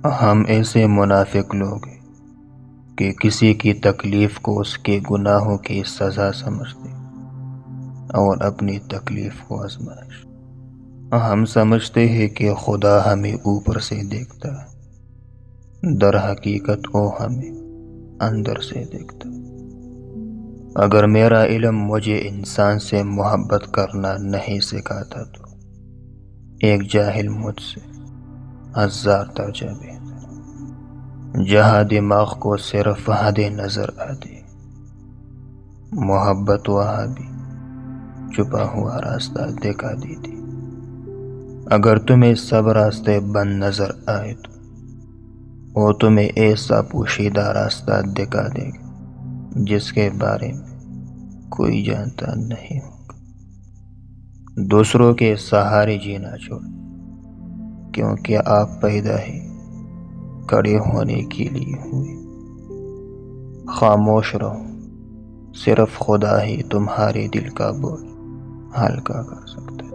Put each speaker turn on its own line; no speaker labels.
ہم ایسے منافق لوگ ہیں کہ کسی کی تکلیف کو اس کے گناہوں کی سزا سمجھتے اور اپنی تکلیف کو آزمائش۔ ہم سمجھتے ہیں کہ خدا ہمیں اوپر سے دیکھتا ہے، در حقیقت وہ ہمیں اندر سے دیکھتا ہے۔ اگر میرا علم مجھے انسان سے محبت کرنا نہیں سکھاتا تو ایک جاہل مجھ سے 1000 درجہ بہتر۔ جہاں دماغ کو صرف حدیں نظر آتی، محبت وہاں بھی چھپا ہوا راستہ دکھا دیتی۔ اگر تمہیں سب راستے بند نظر آئے تو وہ تمہیں ایسا پوشیدہ راستہ دکھا دے گا جس کے بارے میں کوئی جانتا نہیں ہوگا۔ دوسروں کے سہارے جینا چھوڑ، کیونکہ آپ پیدا ہی کھڑے ہونے کے لیے ہوئے۔ خاموش رہو، صرف خدا ہی تمہارے دل کا بوجھ ہلکا کر سکتا ہے۔